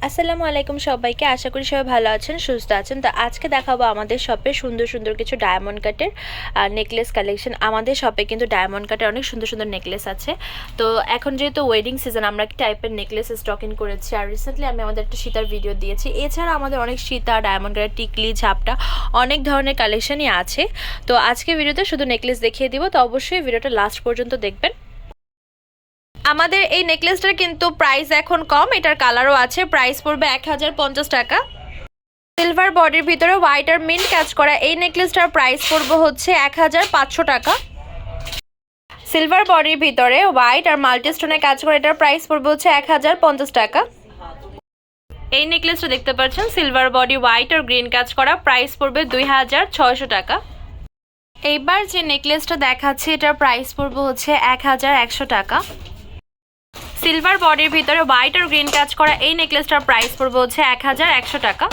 আসসালামু আলাইকুম সবাইকে। আশা করি সবাই ভালো আছেন, সুস্থ আছেন। তো আজকে দেখাবো আমাদের শপে সুন্দর সুন্দর কিছু ডায়মন্ড কাটের নেকলেস কালেকশন। আমাদের শপে কিন্তু ডায়মন্ড কাটের অনেক সুন্দর সুন্দর নেকলেস আছে। তো এখন যেহেতু ওয়েডিং সিজন, আমরা কি টাইপের নেকলেস স্টকিং করেছি। আর রিসেন্টলি আমি আমাদের একটা সীতার ভিডিও দিয়েছি। এছাড়া আমাদের অনেক সীতা, ডায়মন্ড কাটের টিকলি, ঝাপটা অনেক ধরনের কালেকশনই আছে। তো আজকে ভিডিওতে শুধু নেকলেস দেখিয়ে দিব, তো অবশ্যই ভিডিওটা লাস্ট পর্যন্ত দেখবেন। আমাদের এই নেকলেসটার কিন্তু প্রাইস এখন কম, এটার কালারও আছে। প্রাইস পড়বে 1050 টাকা। সিলভার বডির ভিতরে হোয়াইট আর মিন্ট কাজ করা এই নেকলেসটার প্রাইস পড়বে হচ্ছে 1500 টাকা। সিলভার বডির ভিতরে হোয়াইট আর মাল্টি স্টোনে কাজ করা এটার প্রাইস পড়বে হচ্ছে 1050 টাকা। এই নেকলেসটা দেখতে পাচ্ছেন সিলভার বডি হোয়াইট আর গ্রিন কাজ করা, প্রাইস পড়বে 2600 টাকা। এইবার যে নেকলেসটা দেখাচ্ছি এটার প্রাইস পড়বে হচ্ছে 1100 টাকা। সিলভার বডির ভিতরে হোয়াইট আর গ্রিন কাজ করা এই নেকলেসটার প্রাইস পড়বে হচ্ছে 1100 টাকা।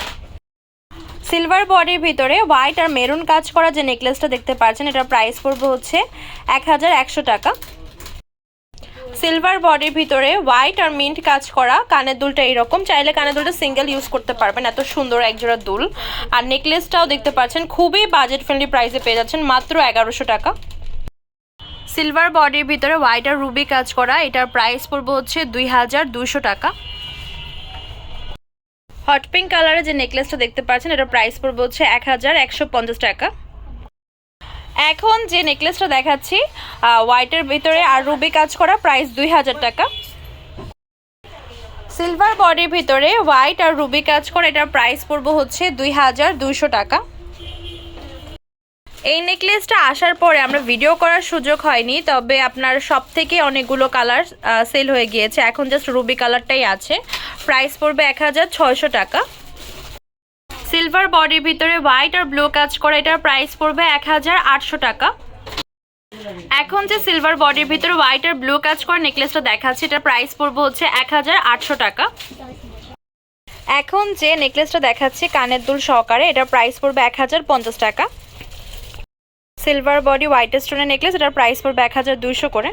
সিলভার বডির ভিতরে হোয়াইট আর মেরুন কাজ করা যে নেকলেসটা দেখতে পাচ্ছেন এটার প্রাইস পড়বে হচ্ছে 1100 টাকা। সিলভার বডির ভিতরে হোয়াইট আর মিন্ট কাজ করা কানের দুলটা এইরকম, চাইলে কানের দুলটা সিঙ্গেল ইউজ করতে পারবেন, এত সুন্দর একজোড়া দুল। আর নেকলেসটাও দেখতে পাচ্ছেন খুবই বাজেট ফ্রেন্ডলি প্রাইসে পেয়ে যাচ্ছেন মাত্র 1100 টাকা। সিলভার বডির ভিতরে হোয়াইট আর রুবি কাজ করা এটার প্রাইস পড়বে হচ্ছে 2200 টাকা। হট পিঙ্ক কালারের যে নেকলেসটা দেখতে পাচ্ছেন এটার প্রাইস পড়বে হচ্ছে 1150 টাকা। এখন যে নেকলেসটা দেখাচ্ছি হোয়াইটের ভিতরে আর রুবি কাজ করা, প্রাইস 2000 টাকা। সিলভার বডির ভিতরে হোয়াইট আর রুবি কাজ করা এটার প্রাইস পড়বে হচ্ছে 2200 টাকা। এই নেকলেসটা আসার পরে আমরা ভিডিও করার সুযোগ হয়নি, তবে আপনার সব থেকে অনেকগুলো কালার সেল হয়ে গিয়েছে, এখন জাস্ট রুবি কালারটাই আছে। প্রাইস পড়বে 1600 টাকা। সিলভার বডির ভিতরে হোয়াইট আর ব্লু কাজ করা এটার প্রাইস পড়বে 1800 টাকা। এখন যে সিলভার বডির ভিতরে হোয়াইট আর ব্লু কাজ করা নেকলেসটা দেখাচ্ছি এটার প্রাইস পড়বে হচ্ছে 1800 টাকা। এখন যে নেকলেসটা দেখাচ্ছি কানের দুল সহকারে এটার প্রাইস পড়বে 1050 টাকা। সিলভার বডি হোয়াইট স্টোনের নেকলেস এটার প্রাইস পড়বে 1200 করে।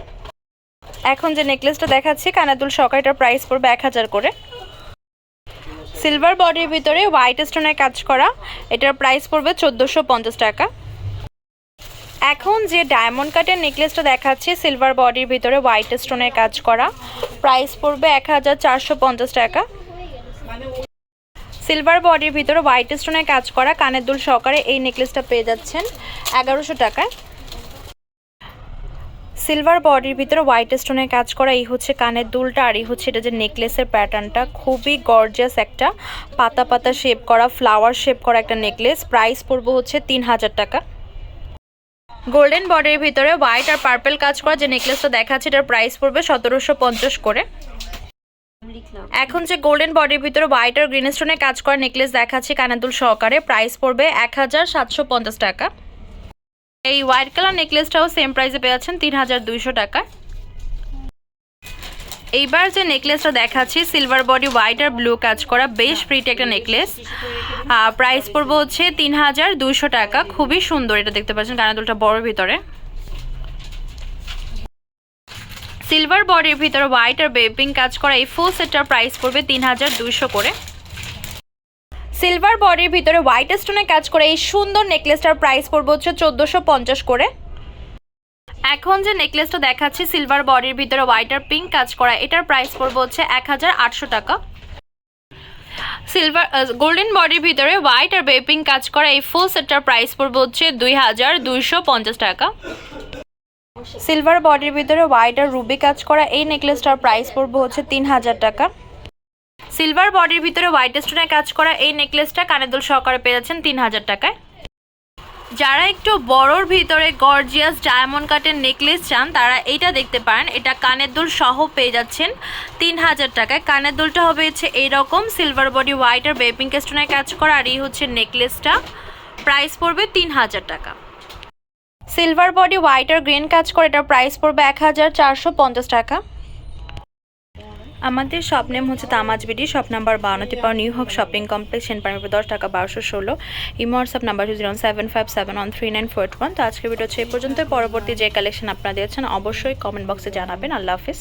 এখন যে নেকলেসটা দেখাচ্ছি কানের দুল সহকারে এটার প্রাইস পড়বে 1000 করে। সিলভার বডির ভিতরে হোয়াইট স্টোনের কাজ করা এটার প্রাইস পড়বে 1450 টাকা। এখন যে ডায়মন্ড কাটের নেকলেসটা দেখাচ্ছি সিলভার বডির ভিতরে হোয়াইট স্টোনের কাজ করা, প্রাইস পড়বে 1450 টাকা। সিলভার বডির ভিতরে হোয়াইট স্টোনের কাজ করা কানের দুল সহকারে এই নেকলেসটা পেয়ে যাচ্ছেন 1100 টাকায়। সিলভার বডির ভিতরে হোয়াইট স্টোনের কাজ করা এই হচ্ছে কানের দুলটা, আর এই হচ্ছে এটা যে নেকলেসের প্যাটার্নটা, খুবই গর্জিয়াস একটা পাতা পাতা শেপ করা, ফ্লাওয়ার শেপ করা একটা নেকলেস। প্রাইস পড়বে হচ্ছে 3000 টাকা। গোল্ডেন বডির ভিতরে হোয়াইট আর পার্পল কাজ করা যে নেকলেসটা দেখাচ্ছে এটার প্রাইস পড়বে 1750 করে। এখন যে গোল্ডেন বডির ভিতরে হোয়াইট আর গ্রিন স্টোনের কাজ করা নেকলেস দেখাচ্ছি কানের দুল সহকারে, প্রাইস পড়বে 1750 টাকা। এই হোয়াইট কালার নেকলেসটাও সেম প্রাইসে পেয়ে যাচ্ছেন 3200 টাকা। এইবার যে নেকলেসটা দেখাচ্ছি সিলভার বডি হোয়াইট আর ব্লু কাজ করা, বেশ প্রিটি একটা নেকলেস। প্রাইস পড়বে হচ্ছে 3200 টাকা। খুবই সুন্দর, এটা দেখতে পাচ্ছেন কানের দুলটা বড় ভিতরে। সিলভার বডির ভিতরে হোয়াইট আর বেবি পিঙ্ক কাজ করা এই ফুল সেটটার প্রাইস পড়বে 3200 করে। সিলভার বডির ভিতরে হোয়াইট স্টোনে কাজ করে এই সুন্দর নেকলেসটার প্রাইস পড়বে হচ্ছে 1450 করে। এখন যে নেকলেসটা দেখাচ্ছি সিলভার বডির ভিতরে হোয়াইট আর পিঙ্ক কাজ করা এটার প্রাইস পড়বে হচ্ছে 1800 টাকা। সিলভার গোল্ডেন বডির ভিতরে হোয়াইট আর বেবি পিঙ্ক কাজ করা এই ফুল সেটটার প্রাইস পড়বে হচ্ছে 2250 টাকা। সিলভার বডির ভিতরে হোয়াইট আর রুবি কাজ করা এই নেকলেসটার প্রাইস পড়বে হচ্ছে 3000 টাকা। সিলভার বডির ভিতরে হোয়াইট স্টোনের কাজ করা এই নেকলেসটা কানের দুল সহকারে পেয়ে যাচ্ছেন 3000 টাকায়। যারা একটু বড়র ভিতরে গর্জিয়াস ডায়মন্ড কাটের নেকলেস চান তারা এইটা দেখতে পারেন, এটা কানের দুল সহ পেয়ে যাচ্ছেন 3000 টাকায়। কানের দুলটা হবে হচ্ছে এইরকম, সিলভার বডি হোয়াইট আর বেবি পিঙ্ক স্টোনের কাজ করা, আর এই হচ্ছে নেকলেসটা, প্রাইস পড়বে 3000 টাকা। সিলভার বডি হোয়াইট আর গ্রিন কাজ করে এটার প্রাইস পড়বে 1450 টাকা। আমাদের শপ নেম হচ্ছে তামাজ BD, shop number 52 new hope shopping complex, Senpara 10 টাকা 1216। Imo WhatsApp number 075713941। তো আজকের ভিডিও হচ্ছে এই পর্যন্ত। পরবর্তী যে কালেকশন আপনারা দিয়েছেন অবশ্যই কমেন্ট বক্সে জানাবেন। আল্লাহ হাফিজ।